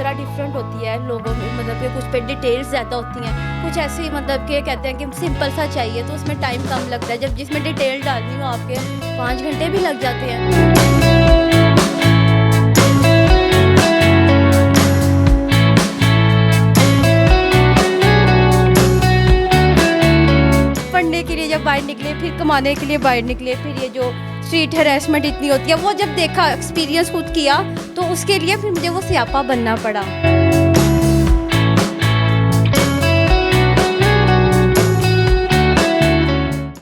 ذرا ڈفرینٹ ہوتی ہے لوگوں میں, مطلب کہ کچھ پہ ڈیٹیلز زیادہ ہوتی ہیں, کچھ ایسی مطلب کہ کہتے ہیں کہ سمپل سا چاہیے تو اس میں ٹائم کم لگتا ہے, جب جس میں ڈیٹیل ڈالنی ہو آپ کے 5 گھنٹے بھی لگ جاتے ہیں. پڑھنے کے لیے جب باہر نکلے, پھر کمانے کے لیے باہر نکلے, پھر یہ جو اسٹریٹ ہراسمنٹ اتنی ہوتی ہے وہ جب دیکھا, ایکسپیرینس خود کیا, تو اس کے لیے پھر مجھے وہ سیاپا بننا پڑا.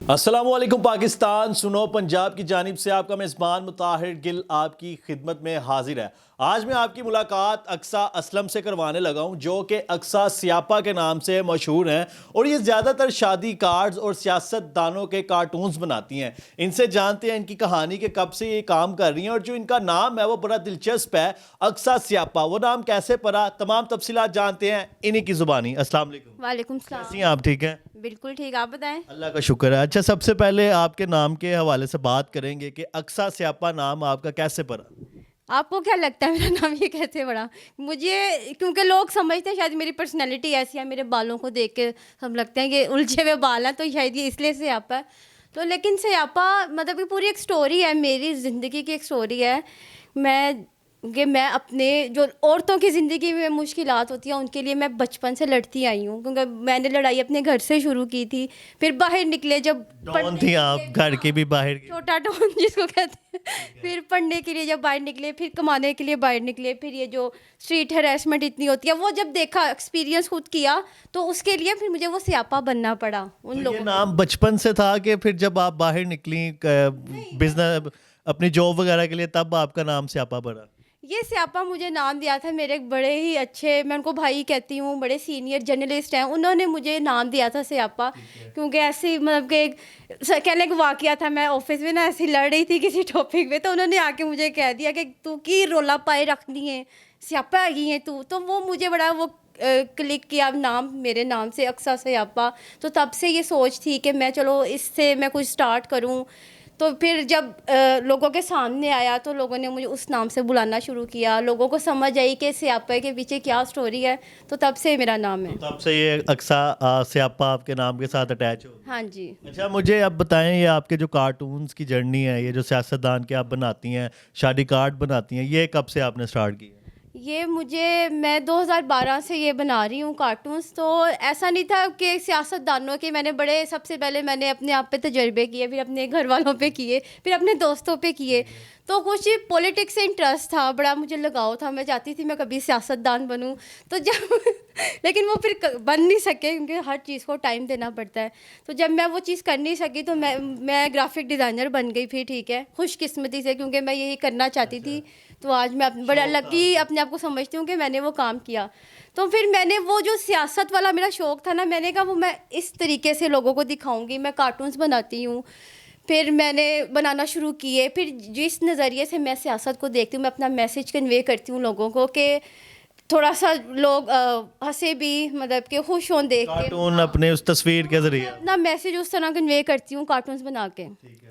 السلام علیکم پاکستان, سنو پنجاب کی جانب سے آپ کا میزبان مطاہر گل آپ کی خدمت میں حاضر ہے. آج میں آپ کی ملاقات اقصیٰ اسلم سے کروانے لگا ہوں, جو کہ اقصیٰ سیاپا کے نام سے مشہور ہیں, اور یہ زیادہ تر شادی کارڈز اور سیاست دانوں کے کارٹونز بناتی ہیں. ان سے جانتے ہیں ان کی کہانی کہ کب سے یہ کام کر رہی ہیں, اور جو ان کا نام ہے وہ بڑا دلچسپ ہے, اقصیٰ سیاپا. وہ نام کیسے پڑا, تمام تفصیلات جانتے ہیں انہی کی زبانی. السلام علیکم. وعلیکم السلام. کیسی ہیں آپ, ٹھیک ہیں؟ بالکل ٹھیک, آپ بتائیں. اللہ کا شکر ہے. اچھا, سب سے پہلے آپ کے نام کے حوالے سے بات کریں گے کہ اقصیٰ سیاپا نام آپ کا کیسے پڑا؟ آپ کو کیا لگتا ہے میرا نام یہ کیسے پڑا؟ مجھے کیونکہ لوگ سمجھتے ہیں شاید میری پرسنالٹی ایسی ہے, میرے بالوں کو دیکھ کے سب لگتے ہیں کہ الجھے ہوئے بال ہیں, تو شاید یہ اس لیے سیاپا ہے. تو لیکن سیاپا مطلب کہ پوری ایک سٹوری ہے, میری زندگی کی ایک سٹوری ہے. میں اپنے جو عورتوں کی زندگی میں مشکلات ہوتی ہیں ان کے لیے میں بچپن سے لڑتی آئی ہوں, کیونکہ میں نے لڑائی اپنے گھر سے شروع کی تھی. پھر باہر نکلے, جب ڈون تھی آپ, گھر کے بھی باہر کی, چھوٹا ڈون جس کو کہتے ہیں. پھر پڑھنے کے لیے جب باہر نکلے, پھر کمانے کے لیے باہر نکلے, پھر یہ جو اسٹریٹ ہراسمنٹ اتنی ہوتی ہے وہ جب دیکھا, ایکسپیرینس خود کیا, تو اس کے لیے پھر مجھے وہ سیاپا بننا پڑا. ان لوگوں یہ نام بچپن سے تھا کہ پھر جب آپ باہر نکلی بزنس اپنی جاب وغیرہ کے لیے تب آپ کا نام سیاپا پڑا؟ یہ سیاپا مجھے نام دیا تھا میرے ایک بڑے ہی اچھے, میں ان کو بھائی کہتی ہوں, بڑے سینئر جرنلسٹ ہیں, انہوں نے مجھے نام دیا تھا سیاپا. کیونکہ ایسی مطلب کہ کہنے کا واقعہ تھا, میں آفس میں نا ایسی لڑ رہی تھی کسی ٹاپک پہ, تو انہوں نے آ کے مجھے کہہ دیا کہ تو کی رولا پائے رکھنی ہے, سیاپا آ گئی ہیں تو وہ مجھے بڑا وہ کلک کیا نام میرے نام سے, اقصیٰ سیاپا. تو تب سے یہ سوچ تھی کہ میں چلو اس سے میں کچھ اسٹارٹ کروں. تو پھر جب لوگوں کے سامنے آیا تو لوگوں نے مجھے اس نام سے بلانا شروع کیا, لوگوں کو سمجھ آئی کہ سیاپا کے پیچھے کیا سٹوری ہے, تو تب سے میرا نام ہے. تب سے یہ اقصیٰ سیاپا آپ کے نام کے ساتھ اٹیچ ہو؟ ہاں جی. اچھا, مجھے اب بتائیں, یہ آپ کے جو کارٹونز کی جرنی ہے, یہ جو سیاست دان کے آپ بناتی ہیں, شادی کارڈ بناتی ہیں, یہ کب سے آپ نے اسٹارٹ کی ہے؟ یہ میں 2012 سے یہ بنا رہی ہوں کارٹونز. تو ایسا نہیں تھا کہ سیاست دانوں کے, میں نے سب سے پہلے میں نے اپنے آپ پہ تجربے کیے, پھر اپنے گھر والوں پہ کیے, پھر اپنے دوستوں پہ کیے. تو کچھ پولیٹکس سے انٹرسٹ تھا, بڑا مجھے لگاؤ تھا, میں چاہتی تھی میں کبھی سیاست دان بنوں. تو جب لیکن وہ پھر بن نہیں سکے, کیونکہ ہر چیز کو ٹائم دینا پڑتا ہے. تو جب میں وہ چیز کر نہیں سکی تو میں گرافک ڈیزائنر بن گئی پھر, ٹھیک ہے, خوش قسمتی سے, کیونکہ میں یہی کرنا چاہتی تھی. تو آج میں بڑا لکی اپنے آپ کو سمجھتی ہوں کہ میں نے وہ کام کیا. تو پھر میں نے وہ جو سیاست والا میرا شوق تھا نا, میں نے کہا وہ میں اس طریقے سے لوگوں کو دکھاؤں گی. میں کارٹونز بناتی ہوں, پھر میں نے بنانا شروع کیے. پھر جس نظریے سے میں سیاست کو دیکھتی ہوں, میں اپنا میسج کنوے کرتی ہوں لوگوں کو, کہ تھوڑا سا لوگ ہنسے بھی, مطلب کہ خوش ہوں دیکھ کے. کارٹون اپنے اس تصویر کے ذریعے اپنا میسج اس طرح کنوے کرتی ہوں کارٹونز بنا کے. ٹھیک ہے.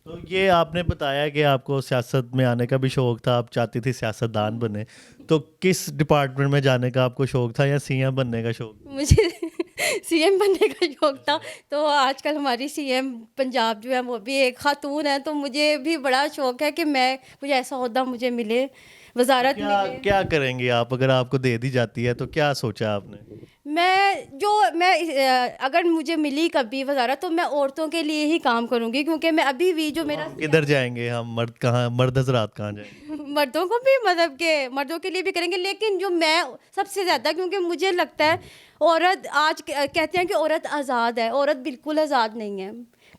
تو یہ آپ نے بتایا کہ آپ کو سیاست میں آنے کا بھی شوق تھا, آپ چاہتی تھی سیاست دان بنے, تو کس ڈپارٹمنٹ میں جانے کا آپ کو شوق تھا, یا سی ایم بننے کا شوق؟ مجھے سی ایم بننے کا شوق تھا. تو آج کل ہماری سی ایم پنجاب جو ہے وہ بھی ایک خاتون ہے, تو مجھے بھی بڑا شوق ہے کہ میں کچھ ایسا عہدہ مجھے ملے, وزارت ملے. کیا کریں گی آپ اگر آپ کو دے دی جاتی ہے, تو کیا سوچا آپ نے؟ میں اگر مجھے ملی کبھی وزارت, تو میں عورتوں کے لیے ہی کام کروں گی. کیونکہ میں ابھی بھی جو میرا کدھر جائیں گے ہم, مرد حضرات کہاں جائیں گے؟ مردوں کو بھی, مطلب کہ مردوں کے لیے بھی کریں گے, لیکن جو میں سب سے زیادہ, کیونکہ مجھے لگتا ہے عورت, آج کہتے ہیں کہ عورت آزاد ہے, عورت بالکل آزاد نہیں ہے,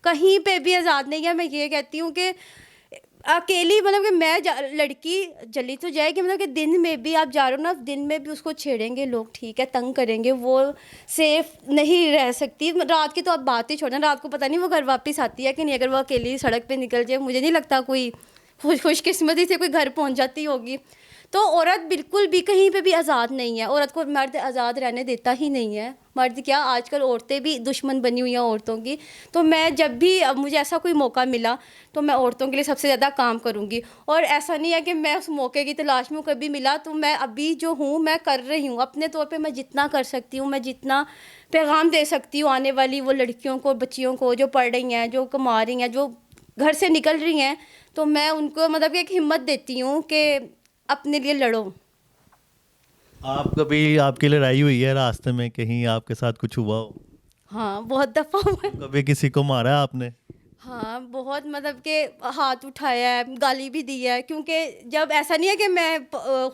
کہیں پہ بھی آزاد نہیں ہے. میں یہ کہتی ہوں کہ اکیلی, مطلب کہ میں لڑکی جلی تو جائے گی, مطلب کہ دن میں بھی آپ جا رہے ہو نا, دن میں بھی اس کو چھیڑیں گے لوگ, ٹھیک ہے, تنگ کریں گے, وہ سیف نہیں رہ سکتی. رات کی تو آپ بات ہی چھوڑنا, رات کو پتہ نہیں وہ گھر واپس آتی ہے کہ نہیں. اگر وہ اکیلی سڑک پہ نکل جائے, مجھے نہیں لگتا کوئی خوش قسمتی سے کوئی گھر پہنچ جاتی ہوگی. تو عورت بالکل بھی کہیں پہ بھی آزاد نہیں ہے. عورت کو مرد آزاد رہنے دیتا ہی نہیں ہے. مرد کیا آج کل عورتیں بھی دشمن بنی ہوئی ہیں عورتوں کی. تو میں جب بھی مجھے ایسا کوئی موقع ملا تو میں عورتوں کے لیے سب سے زیادہ کام کروں گی. اور ایسا نہیں ہے کہ میں اس موقع کی تلاش میں کبھی ملا تو میں ابھی جو ہوں میں کر رہی ہوں اپنے طور پہ. میں جتنا کر سکتی ہوں, میں جتنا پیغام دے سکتی ہوں آنے والی وہ لڑکیوں کو, بچیوں کو جو پڑھ رہی ہیں, جو کما رہی ہیں, جو گھر سے نکل رہی ہیں, تو میں ان کو مطلب کہ ایک ہمت دیتی ہوں کہ اپنے لیے لڑو. آپ کبھی آپ کی لڑائی ہوئی ہے راستے میں, کہیں آپ کے ساتھ کچھ ہوا ہو؟ ہاں بہت دفعہ ہوا ہے. کبھی کسی کو مارا ہے آپ نے؟ ہاں بہت, مطلب کہ ہاتھ اٹھایا ہے, گالی بھی دی ہے. کیونکہ جب ایسا نہیں ہے کہ میں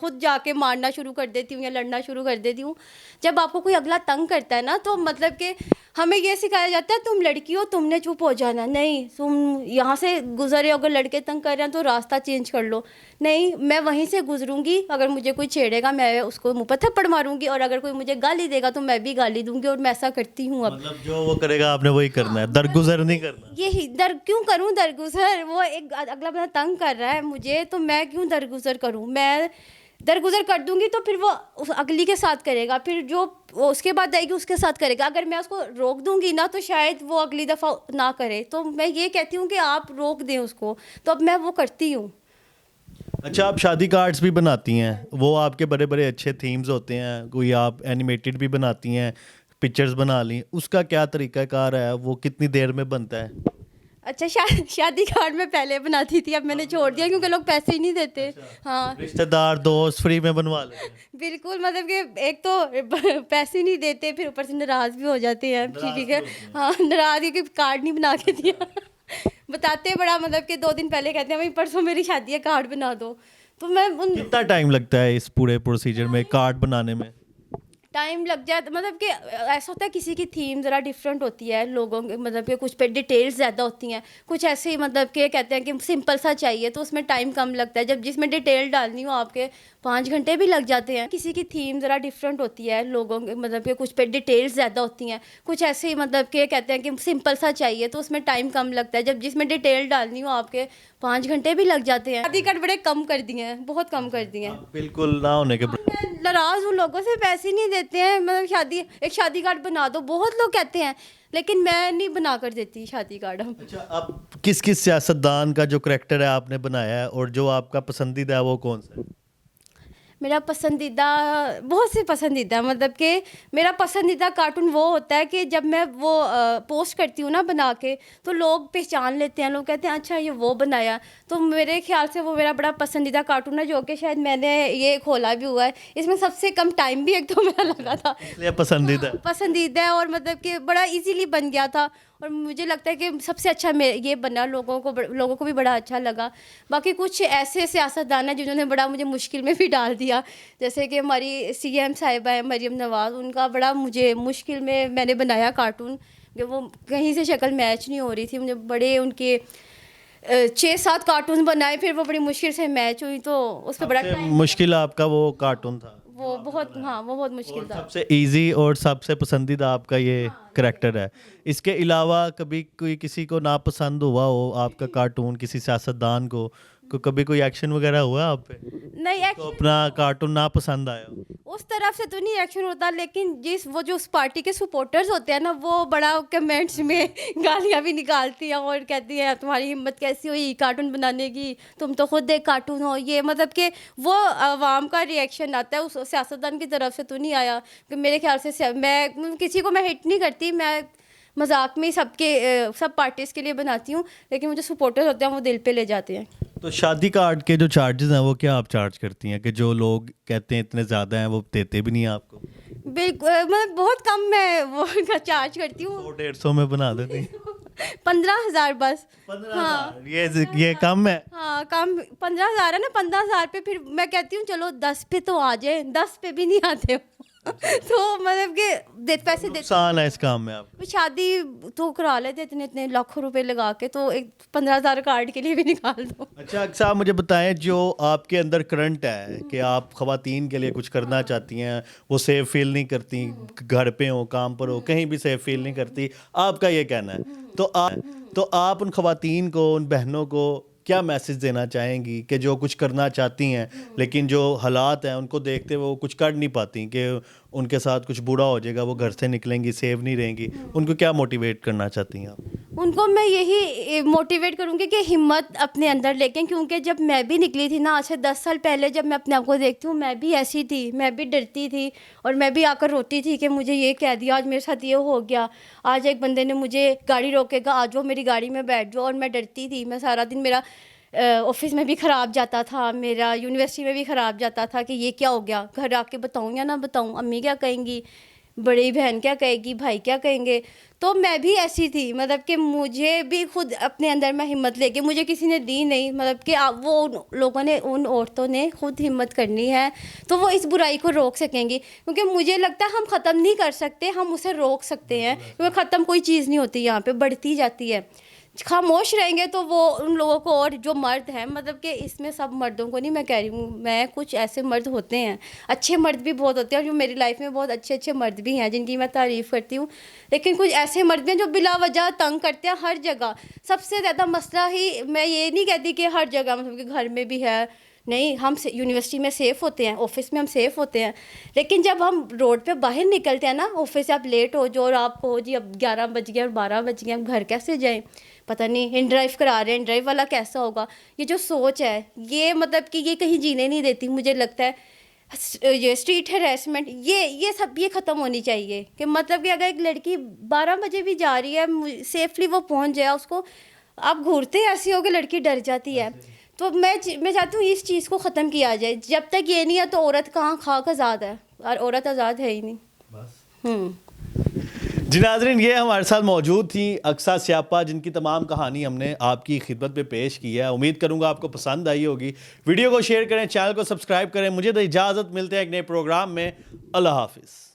خود جا کے مارنا شروع کر دیتی ہوں یا لڑنا شروع کر دیتی ہوں. جب آپ کو کوئی اگلا تنگ کرتا ہے نا تو مطلب کہ ہمیں یہ سکھایا جاتا ہے تم لڑکی ہو, تم نے چپ ہو جانا. نہیں, تم یہاں سے گزرے, اگر لڑکے تنگ کر رہے ہیں تو راستہ چینج کر لو. نہیں, میں وہیں سے گزروں گی. اگر مجھے کوئی چھیڑے گا میں اس کو منہ پر تھپڑ ماروں گی, اور اگر کوئی مجھے گالی دے گا تو میں بھی گالی دوں گی. اور میں ایسا کرتی ہوں. اب مطلب جو وہ کرے گا آپ نے وہی کرنا ہے, درگزر نہیں کرنا. یہی کیوں کروں درگزر؟ وہ ایک اگلا بندہ تنگ کر رہا ہے مجھے تو میں کیوں درگزر کروں؟ میں درگزر کر دوں گی تو پھر وہ اگلی کے ساتھ کرے گا, پھر جو اس کے بعد آئے گی اس کے ساتھ کرے گا. اگر میں اس کو روک دوں گی نا تو شاید وہ اگلی دفعہ نہ کرے. تو میں یہ کہتی ہوں کہ آپ روک دیں اس کو, تو اب میں وہ کرتی ہوں. اچھا, آپ شادی کارڈز بھی بناتی ہیں, وہ آپ کے بڑے بڑے اچھے تھیمز ہوتے ہیں, کوئی آپ اینیمیٹڈ بھی بناتی ہیں, پکچرز بنا لیں, اس کا کیا طریقہ کار ہے, وہ کتنی دیر میں بنتا ہے؟ اچھا, شادی کارڈ میں پہلے بناتی تھی, اب میں نے چھوڑ دیا کیونکہ لوگ پیسے ہی نہیں دیتے. ہاں, رشتہ دار دوست فری میں بنوا لیتے ہیں. بالکل, مطلب کہ ایک تو پیسے نہیں دیتے, پھر اوپر سے ناراض بھی ہو جاتے ہیں. ٹھیک ہے, ہاں ناراض ہے کہ کارڈ نہیں بنا کے دیا. بتاتے بڑا, مطلب کہ 2 دن پہلے کہتے ہیں بھائی پرسوں میری شادی ہے کارڈ بنا دو. تو میں کتنا ٹائم لگتا ہے اس پورے پروسیجر میں, کارڈ بنانے میں؟ ٹائم لگ جاتا, مطلب کہ ایسا ہوتا ہے کسی کی تھیم ذرا ڈفرینٹ ہوتی ہے لوگوں کے, مطلب کہ کچھ پہ ڈیٹیلس زیادہ ہوتی ہیں, کچھ ایسے ہی مطلب کہ کہتے ہیں کہ سمپل سا چاہیے تو اس میں ٹائم کم لگتا ہے. جب جس میں ڈیٹیل ڈالنی ہو آپ کے 5 گھنٹے بھی لگ جاتے ہیں. کسی کی تھیم ذرا ڈفرینٹ ہوتی ہے لوگوں کے, مطلب کہ کچھ پہ ڈیٹیلس زیادہ ہوتی ہیں, کچھ ایسے ہی مطلب کہ کہتے ہیں کہ سمپل سا چاہیے تو اس میں ٹائم کم لگتا ہے. جب جس میں ڈیٹیل ڈالنی ہو آپ کے 5 گھنٹے بھی لگ جاتے ہیں. شادی کارڈ بڑے کم کر دیے ہیں, بہت کم کر دیے ہیں. بالکل نہ ہونے کے میں ناراض ہوں, لوگوں سے پیسے نہیں دیتے ہیں. مطلب ایک شادی کارڈ بنا دو, بہت لوگ کہتے ہیں, لیکن میں نہیں بنا کر دیتی شادی کارڈ. اچھا, اب کس کس سیاستدان کا جو کریکٹر ہے آپ نے بنایا ہے, اور جو آپ کا پسندیدہ ہے وہ کون سا ہے؟ میرا پسندیدہ بہت سے پسندیدہ, مطلب کہ میرا پسندیدہ کارٹون وہ ہوتا ہے کہ جب میں وہ پوسٹ کرتی ہوں نا بنا کے تو لوگ پہچان لیتے ہیں, لوگ کہتے ہیں اچھا یہ وہ بنایا. تو میرے خیال سے وہ میرا بڑا پسندیدہ کارٹون ہے, جو کہ شاید میں نے یہ کھولا بھی ہوا ہے. اس میں سب سے کم ٹائم بھی ایک تو میرا لگا تھا, اس لیے پسندیدہ پسندیدہ ہے, اور مطلب کہ بڑا ایزیلی بن گیا تھا. اور مجھے لگتا ہے کہ سب سے اچھا یہ بنا, لوگوں کو بھی بڑا اچھا لگا. باقی کچھ ایسے سیاستدان ہیں جنہوں نے بڑا مجھے مشکل میں بھی ڈال دیا, جیسے کہ ہماری سی ایم صاحبہ ہے مریم نواز, ان کا بڑا مجھے مشکل میں نے بنایا کارٹون, کہ وہ کہیں سے شکل میچ نہیں ہو رہی تھی. مجھے بڑے ان کے 6-7 کارٹون بنائے, پھر وہ بڑی مشکل سے میچ ہوئی, تو اس پہ بڑا مشکل آپ کا وہ کارٹون تھا. وہ بہت, ہاں وہ بہت مشکل تھا. سب سے ایزی اور سب سے پسندیدہ آپ کا یہ کریکٹر ہے. اس کے علاوہ کبھی کوئی کسی کو ناپسند ہوا ہو آپ کا کارٹون, کسی سیاستدان کو کبھی کوئی ایکشن وغیرہ ہوا آپ پہ, نہیں تو اپنا کارٹون ناپسند آیا؟ اس طرف سے تو نہیں ایکشن ہوتا, لیکن وہ جو اس پارٹی کے سپورٹرز ہوتے ہیں نا, وہ بڑا کمنٹس میں گالیاں بھی نکالتی ہیں اور کہتی ہیں تمہاری ہمت کیسی ہوئی کارٹون بنانے کی, تم تو خود ایک کارٹون ہو. یہ مطلب کہ وہ عوام کا ریئیکشن آتا ہے, اس سیاستدان کی طرف سے تو نہیں آیا. کہ میرے خیال سے میں کسی کو میں ہٹ نہیں کرتی, میں مذاق میں سب پارٹیز کے لیے بناتی ہوں, لیکن مجھے سپورٹرز ہوتے ہیں وہ دل پہ لے جاتے ہیں. تو شادی کارڈ کے جو چارجز ہیں وہ کیا آپ چارج کرتی ہیں, کہ جو لوگ کہتے ہیں اتنے زیادہ ہیں وہ دیتے بھی نہیں ہیں آپ کو؟ بالکل, میں بہت کم میں وہ چارج کرتی ہوں. 100-150 میں بنا دیتی ہیں؟ 15,000 بس. 15,000 یہ کم ہے. ہاں کم, 15,000 ہے نا, 15,000 پہ پھر میں کہتی ہوں چلو 10 پہ تو آ جائے, 10 پہ بھی نہیں آتے ہو. تو مطلب کہ پیسے دیتے نقصان ہے اس کام میں. آپ شادی تو کرا لیتے اتنے لاکھوں روپے لگا کے, تو ایک 15,000 کارڈ کے لیے بھی نکال دو. اچھا صاحب, مجھے بتائیں جو آپ کے اندر کرنٹ ہے کہ آپ خواتین کے لیے کچھ کرنا چاہتی ہیں, وہ سیف فیل نہیں کرتی, گھر پہ ہو کام پر ہو کہیں بھی سیف فیل نہیں کرتی, آپ کا یہ کہنا ہے, تو آپ ان خواتین کو, ان بہنوں کو کیا میسج دینا چاہیں گی کہ جو کچھ کرنا چاہتی ہیں لیکن جو حالات ہیں ان کو دیکھتے وہ کچھ کر نہیں پاتی کہ ان کے ساتھ کچھ برا ہو جائے گا, وہ گھر سے نکلیں گی, سیو نہیں رہیں گی, ان کو کیا موٹیویٹ کرنا چاہتی ہیں آپ؟ ان کو میں یہی موٹیویٹ کروں گی کہ ہمت اپنے اندر لے کے, کیونکہ جب میں بھی نکلی تھی نا آج سے 10 سال پہلے, جب میں اپنے آپ کو دیکھتی ہوں میں بھی ایسی تھی, میں بھی ڈرتی تھی اور میں بھی آ کر روتی تھی کہ مجھے یہ کہہ دیا, آج میرے ساتھ یہ ہو گیا, آج ایک بندے نے مجھے گاڑی روکے گا, آج وہ میری گاڑی میں بیٹھ جاؤ, اور میں ڈرتی تھی. میں سارا دن میرا آفس میں بھی خراب جاتا تھا, میرا یونیورسٹی میں بھی خراب جاتا تھا کہ یہ کیا ہو گیا, گھر آ کے بتاؤں یا نہ بتاؤں, امی کیا کہیں گی, بڑی بہن کیا کہے گی, بھائی کیا کہیں گے. تو میں بھی ایسی تھی, مطلب کہ مجھے بھی خود اپنے اندر میں ہمت لے کے, مجھے کسی نے دی نہیں, مطلب کہ وہ لوگوں نے, ان عورتوں نے خود ہمت کرنی ہے تو وہ اس برائی کو روک سکیں گی. کیونکہ مجھے لگتا ہے ہم ختم نہیں کر سکتے, ہم اسے روک سکتے ہیں, کیونکہ ختم کوئی چیز نہیں ہوتی, یہاں پہ بڑھتی جاتی ہے. خاموش رہیں گے تو وہ ان لوگوں کو, اور جو مرد ہیں, مطلب کہ اس میں سب مردوں کو نہیں میں کہہ رہی ہوں, میں کچھ ایسے مرد ہوتے ہیں, اچھے مرد بھی بہت ہوتے ہیں, اور جو میری لائف میں بہت اچھے اچھے مرد بھی ہیں جن کی میں تعریف کرتی ہوں, لیکن کچھ ایسے مرد بھی ہیں جو بلا وجہ تنگ کرتے ہیں ہر جگہ. سب سے زیادہ مسئلہ ہی, میں یہ نہیں کہتی کہ ہر جگہ, مطلب کہ گھر میں بھی ہے, نہیں, ہم یونیورسٹی میں سیف ہوتے ہیں, آفس میں ہم سیف ہوتے ہیں, لیکن جب ہم روڈ پہ باہر نکلتے ہیں نا, آفس سے آپ لیٹ ہو جو, اور آپ کو جی اب 11 بج گئے اور 12 بج گئے, ہم گھر کیسے جائیں, پتہ نہیں ان ڈرائیو کرا رہے ہیں, ان ڈرائیو والا کیسا ہوگا, یہ جو سوچ ہے یہ مطلب کہ یہ کہیں جینے نہیں دیتی. مجھے لگتا ہے یہ اسٹریٹ ہیراسمنٹ, یہ سب یہ ختم ہونی چاہیے, کہ مطلب کہ اگر ایک لڑکی 12 بجے بھی جا رہی ہے, سیفلی وہ پہنچ جائے, اس کو آپ گھورتے ایسی ہو کہ لڑکی ڈر جاتی ہے. تو میں چاہتی ہوں اس چیز کو ختم کیا جائے. جب تک یہ نہیں ہے تو عورت کہاں خاک آزاد ہے, اور عورت آزاد ہے ہی نہیں. جی ناظرین, یہ ہمارے ساتھ موجود تھیں اقصیٰ سیاپا, جن کی تمام کہانی ہم نے آپ کی خدمت میں پیش کی ہے. امید کروں گا آپ کو پسند آئی ہوگی. ویڈیو کو شیئر کریں, چینل کو سبسکرائب کریں. مجھے تو اجازت, ملتے ہیں ایک نئے پروگرام میں. اللہ حافظ.